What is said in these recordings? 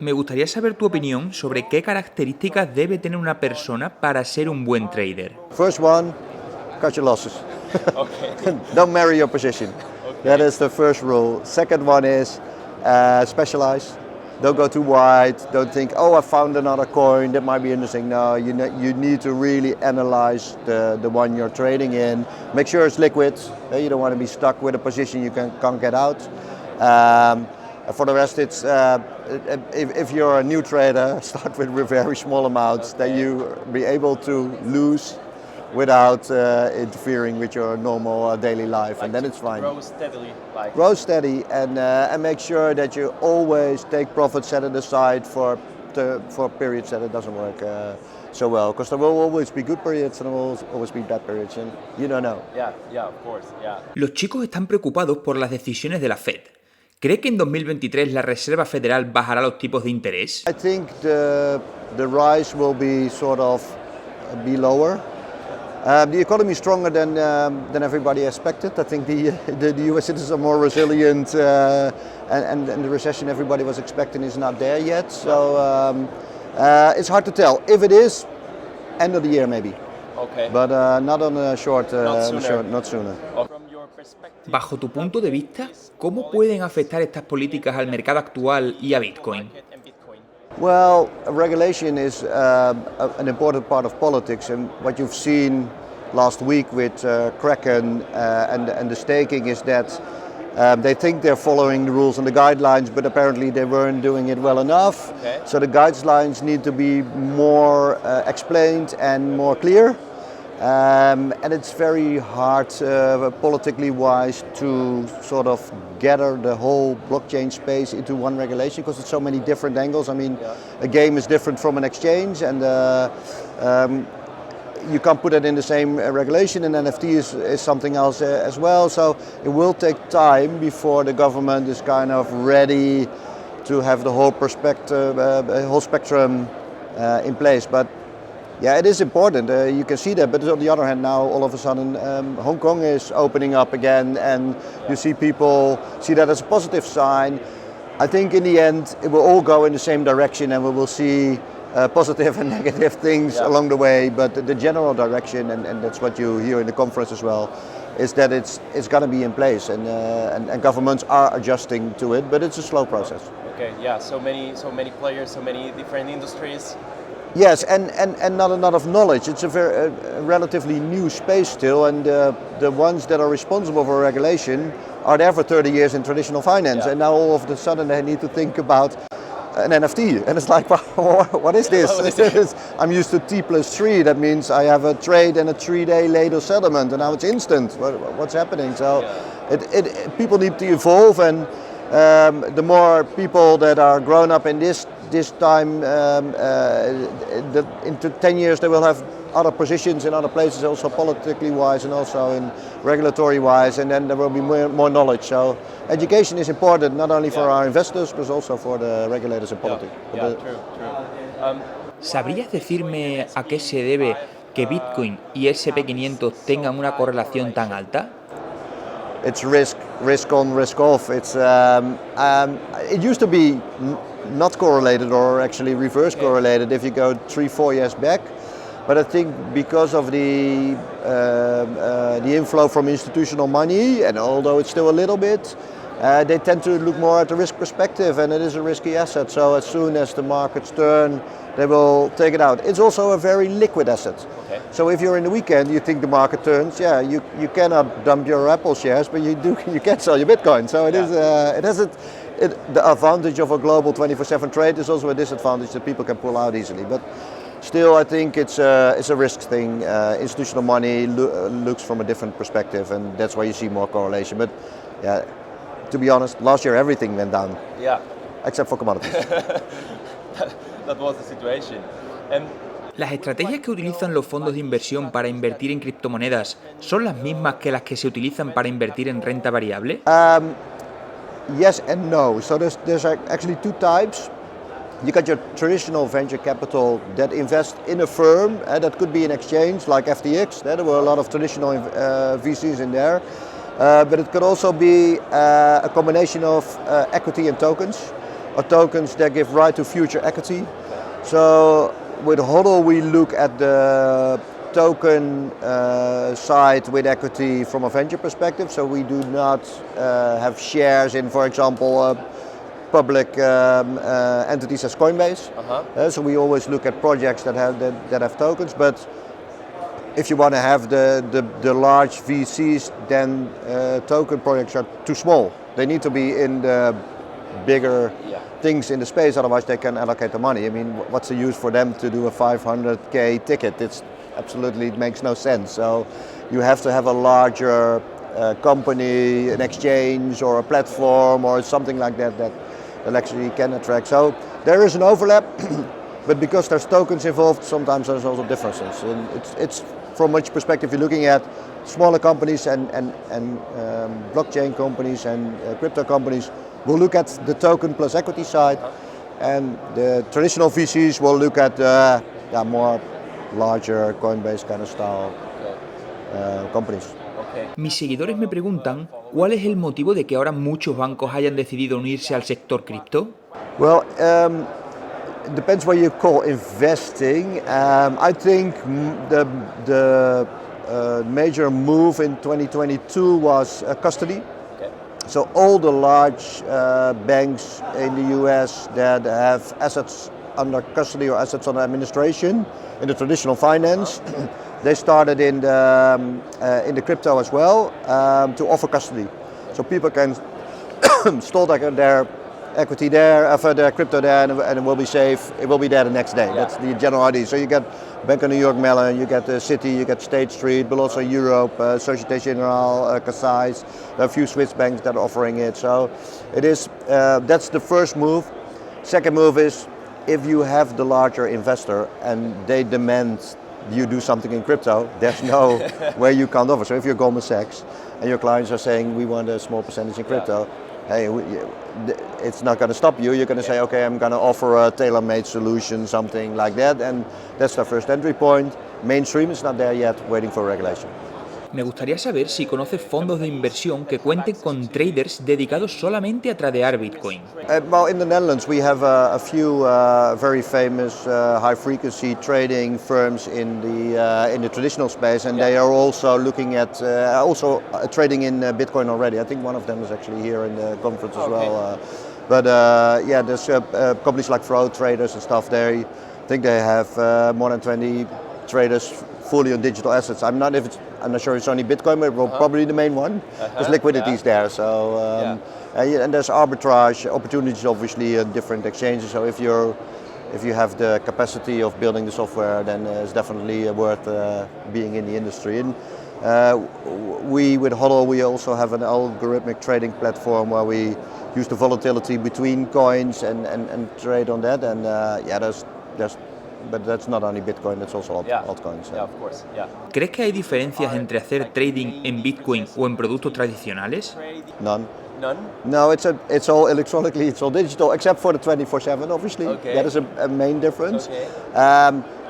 Me gustaría saber tu opinión sobre qué características debe tener una persona para ser un buen trader. First one, cut your losses. Okay. Don't marry your position. Okay. That is the first rule. Second one is specialize. Don't go too wide. Don't think, oh, I found another coin that might be interesting. No, you need to really analyze the one you're trading in. Make sure it's liquid. You don't want to be stuck with a position you can't get out. For the rest, it's if you're a new trader, start with very small amounts that you be able to lose without interfering with your normal daily life, and then it's fine. Grow steadily. Grow steady and make sure that you always take profit, set it aside for periods that it doesn't work so well, because there will always be good periods and there will always be bad periods, and you don't know. Yeah, of course, yeah. Los chicos están preocupados por las decisiones de la Fed. ¿Cree que en 2023 la Reserva Federal bajará los tipos de interés? I think the rise will be be lower. The economy is stronger than everybody expected. I think the US citizens are more resilient, and the recession everybody was expecting is not there yet. So it's hard to tell. If it is, end of the year maybe. Okay. But not on a short, not sooner. Bajo tu punto de vista, ¿cómo pueden afectar estas políticas al mercado actual y a Bitcoin? Well, regulation is an important part of politics, and what you've seen last week with Kraken and the staking is that they think they're following the rules and the guidelines, but apparently they weren't doing it well enough. Okay. So the guidelines need to be more explained and more clear. And it's very hard, politically wise, to sort of gather the whole blockchain space into one regulation, because it's so many different angles. I mean, a game is different from an exchange, and you can't put it in the same regulation, and NFT is something else as well. So it will take time before the government is kind of ready to have the whole whole spectrum in place. But yeah, it is important. You can see that, but on the other hand, now all of a sudden Hong Kong is opening up again, and you see people see that as a positive sign. I think in the end it will all go in the same direction, and we will see positive and negative things along the way. But the general direction, and that's what you hear in the conference as well, is that it's going to be in place, and governments are adjusting to it, but it's a slow process. Okay, yeah. So many players, so many different industries. Yes, and not a lot of knowledge. It's a relatively new space still, and the ones that are responsible for regulation are there for 30 years in traditional finance, and now all of a sudden they need to think about an NFT, and it's like, what is this? I'm used to T+3. That means I have a trade and a 3-day later settlement, and now it's instant. What's happening? So people need to evolve, and the more people that are grown up in this time, into 10 years they will have other positions in other places, also politically wise and also in regulatory wise, and then there will be more knowledge. So education is important, not only for our investors but also for the regulators in politics. Yeah, true. ¿Sabrías decirme a qué se debe que Bitcoin y SP500 tengan una correlación tan alta? It's risk on, risk off. It's it used to be not correlated, or actually reverse correlated if you go 3-4 years back. But I think because of the inflow from institutional money, and although it's still a little bit, they tend to look more at the risk perspective, and it is a risky asset. So as soon as the markets turn, they will take it out. It's also a very liquid asset. Okay. So if you're in the weekend, you think the market turns, you cannot dump your Apple shares, but you can sell your Bitcoin. So it has the advantage of a global 24/7 trade is also a disadvantage that people can pull out easily. But still, I think it's a risk thing. Institutional money looks from a different perspective, and that's why you see more correlation. But yeah, to be honest, last year everything went down. Yeah. Except for commodities. That was the situation. ¿Las estrategias que utilizan los fondos de inversión para invertir en criptomonedas son las mismas que las que se utilizan para invertir en renta variable? Yes and no. So there's actually two types. You got your traditional venture capital that invest in a firm, and that could be an exchange like FTX. There were a lot of traditional VCs in there. But it could also be a combination of equity and tokens. or tokens that give right to future equity. So with HODL we look at the token side with equity from a venture perspective. So we do not have shares in, for example, public entities as Coinbase. So we always look at projects that have tokens. But if you want to have the large VCs, then token projects are too small. They need to be in the bigger things in the space, otherwise they can allocate the money. I mean, what's the use for them to do a 500k ticket? It makes no sense. So you have to have a larger company, an exchange or a platform or something like that that actually can attract. So there is an overlap, but because there's tokens involved, sometimes there's also differences. And it's from which perspective you're looking at. Smaller companies and blockchain companies and crypto companies will look at the token plus equity side, and the traditional VCs will look at more larger Coinbase kind of style companies. Mis seguidores me preguntan cuál es el motivo de que ahora muchos bancos hayan decidido unirse al sector cripto. Well, it depends what you call investing. I think the major move in 2022 was custody. So all the large banks in the US that have assets under custody or assets under administration in the traditional finance, they started in the crypto as well to offer custody. So people can store their equity there, for their crypto there, and it will be safe. It will be there the next day. That's the general idea. So you get Bank of New York Mellon, you get the City, you get State Street, but also Europe, Société Générale, Casais. There are a few Swiss banks that are offering it. So it is. That's the first move. Second move is if you have the larger investor and they demand you do something in crypto, there's no way you can't offer. So if you're Goldman Sachs and your clients are saying we want a small percentage in crypto, hey, it's not going to stop you. You're going to say, okay, I'm going to offer a tailor-made solution, something like that, and that's the first entry point. Mainstream is not there yet, waiting for regulation. Me gustaría saber si conoces fondos de inversión que cuenten con traders dedicados solamente a tradear Bitcoin. Well, in the Netherlands we have a few very famous high-frequency trading firms in the traditional space, and they are also looking at trading in Bitcoin already. I think one of them is actually here in the conference as well. But there's companies like Flow Traders and stuff there. I think they have more than 20 traders fully on digital assets. I'm not sure it's only Bitcoin, but probably the main one. There's liquidity is there, so and there's arbitrage opportunities, obviously, in different exchanges. So if you have the capacity of building the software, then it's definitely worth being in the industry. And we with HODL, we also have an algorithmic trading platform where we use the volatility between coins and trade on that. And but that's not only Bitcoin, that's also altcoins. Yeah, of course. ¿Crees que hay diferencias entre hacer trading en Bitcoin o en productos tradicionales? None. No, it's all electronically, it's all digital, except for the 24/7, obviously. That is a main difference.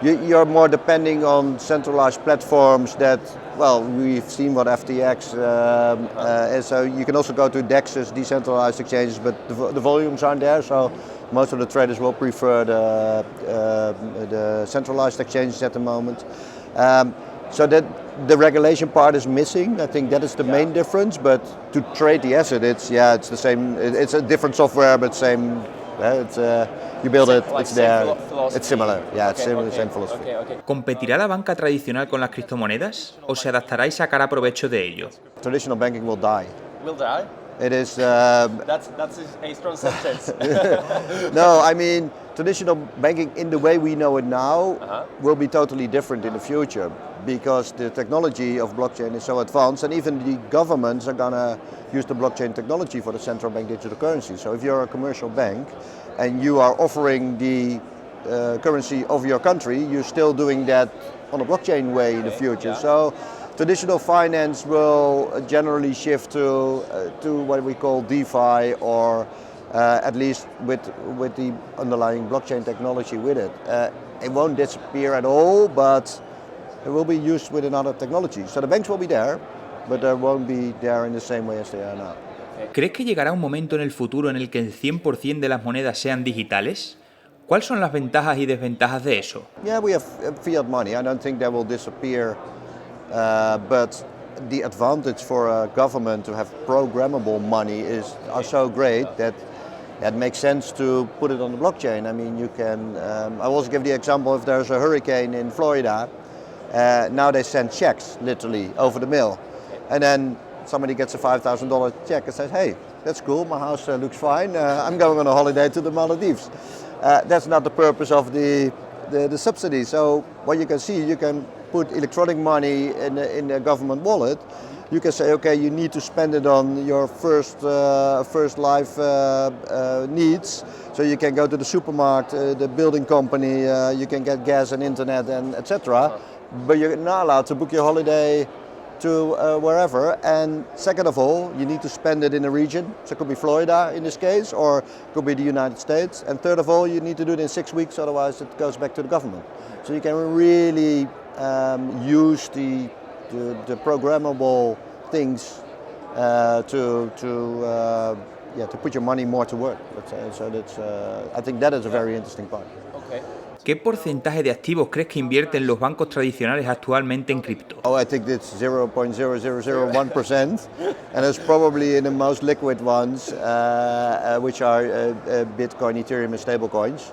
You're more depending on centralized platforms that, well, we've seen what FTX is. So you can also go to DEXs, decentralized exchanges, but the volumes aren't there. So most of the traders will prefer the centralized exchanges at the moment. So that the regulation part is missing. I think that is the main difference. But to trade the asset, it's the same. It's a different software, but same. You build it, it's there. It's similar. Yeah, it's similar, same philosophy. ¿Competirá la banca tradicional con las criptomonedas o se adaptará y sacará provecho de ello? Traditional banking will die. Will die? It is. That's a strong sentence. No, I mean traditional banking in the way we know it now will be totally different in the future because the technology of blockchain is so advanced, and even the governments are gonna use the blockchain technology for the central bank digital currency. So if you're a commercial bank and you are offering the currency of your country, you're still doing that on a blockchain way in the future. So traditional finance will generally shift to what we call DeFi, or at least with the underlying blockchain technology with it. It won't disappear at all, but it will be used with another technology. So the banks will be there, but they won't be there in the same way as they are now. ¿Crees que llegará un momento en el futuro en el que el 100% de las monedas sean digitales? ¿Cuáles son las ventajas y desventajas de eso? Yeah, we have fiat money. I don't think that will disappear, but the advantage for a government to have programmable money are so great that it makes sense to put it on the blockchain. I mean, you can. I also give the example if there's a hurricane in Florida. Now they send checks literally over the mail, and then somebody gets a $5,000 check and says, "Hey, that's cool. My house looks fine. I'm going on a holiday to the Maldives." That's not the purpose of the subsidy. So what you can see, you can put electronic money in a government wallet. You can say, okay, you need to spend it on your first life needs. So you can go to the supermarket, the building company, you can get gas and internet and etc. But you're not allowed to book your holiday to wherever. And second of all, you need to spend it in a region. So it could be Florida in this case, or it could be the United States. And third of all, you need to do it in 6 weeks, otherwise it goes back to the government. So you can really use the programmable things to put your money more to work. Let's say. So that's I think that is a very interesting part. Okay. ¿Qué porcentaje de activos crees que invierten los bancos tradicionales actualmente en cripto? Oh, I think it's 0.0001%, and it's probably in the most liquid ones, which are Bitcoin, Ethereum, and stablecoins.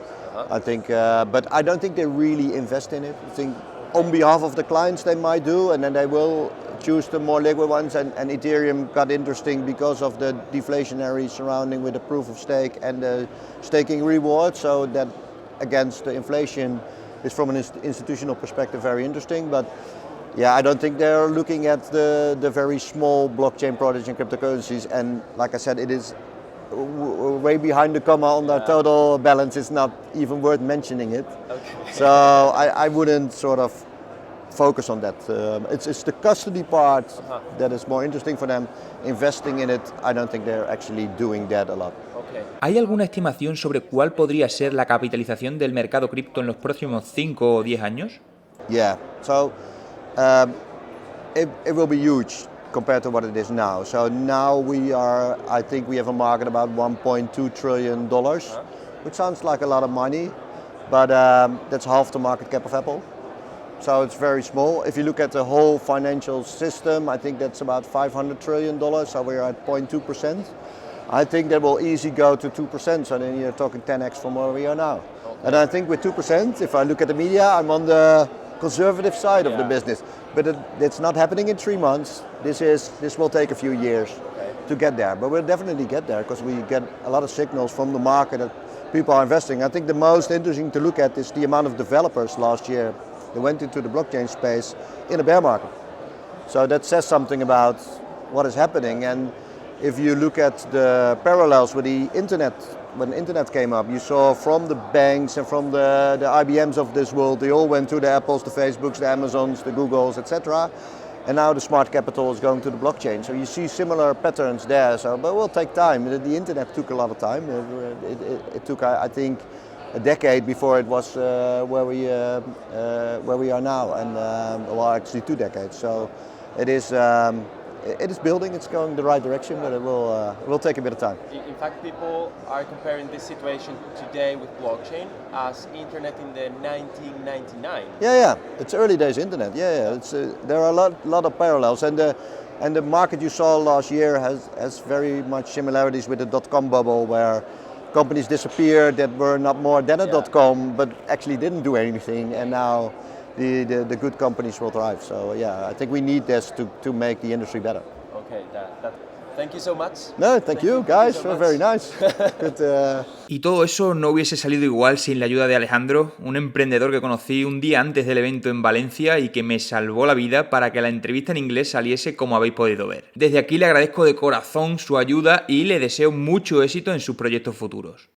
I think, but I don't think they really invest in it. I think on behalf of the clients they might do, and then they will choose the more liquid ones. And Ethereum got interesting because of the deflationary surrounding with the proof of stake and the staking reward. So that against the inflation is from an institutional perspective very interesting. But yeah, I don't think they're looking at the very small blockchain projects and cryptocurrencies. And like I said, it is way behind the comma on their total balance. It's not even worth mentioning it. Okay. So I wouldn't sort of focus on that. It's the custody part that is more interesting for them. Investing in it, I don't think they're actually doing that a lot. Okay. ¿Hay alguna estimación sobre cuál podría ser la capitalización del mercado cripto en los próximos 5 o 10 años? Yeah, so it will be huge compared to what it is now. So now I think we have a market about $1.2 trillion, which sounds like a lot of money, but that's half the market cap of Apple. So it's very small. If you look at the whole financial system, I think that's about $500 trillion, so we're at 0.2%. I think that will easily go to 2%, so then you're talking 10x from where we are now. Okay. And I think with 2%, if I look at the media, I'm on the conservative side of the business. But it's not happening in 3 months. This will take a few years to get there. But we'll definitely get there because we get a lot of signals from the market that people are investing. I think the most interesting to look at is the amount of developers last year that went into the blockchain space in a bear market. So that says something about what is happening. And if you look at the parallels with the internet, when the internet came up, you saw from the banks and from the IBMs of this world, they all went to the Apples, the Facebooks, the Amazons, the Googles, etc. And now the smart capital is going to the blockchain. So you see similar patterns there. So, but it will take time. The internet took a lot of time. It took, I think, a decade before it was where we are now, and well, actually 2 decades. So it is building. It's going the right direction, but it will take a bit of time. In fact, people are comparing this situation today with blockchain as internet in the 1999. Yeah. It's early days internet. Yeah. It's there are a lot of parallels, and the market you saw last year has very much similarities with the dot-com bubble, where companies disappeared that were not more than a .com, but actually didn't do anything, and now the good companies will thrive. So yeah, I think we need this to make the industry better. Okay, thank you so much. No, thank you guys. So Very nice. Good, Y todo eso no hubiese salido igual sin la ayuda de Alejandro, un emprendedor que conocí un día antes del evento en Valencia y que me salvó la vida para que la entrevista en inglés saliese como habéis podido ver. Desde aquí le agradezco de corazón su ayuda y le deseo mucho éxito en sus proyectos futuros.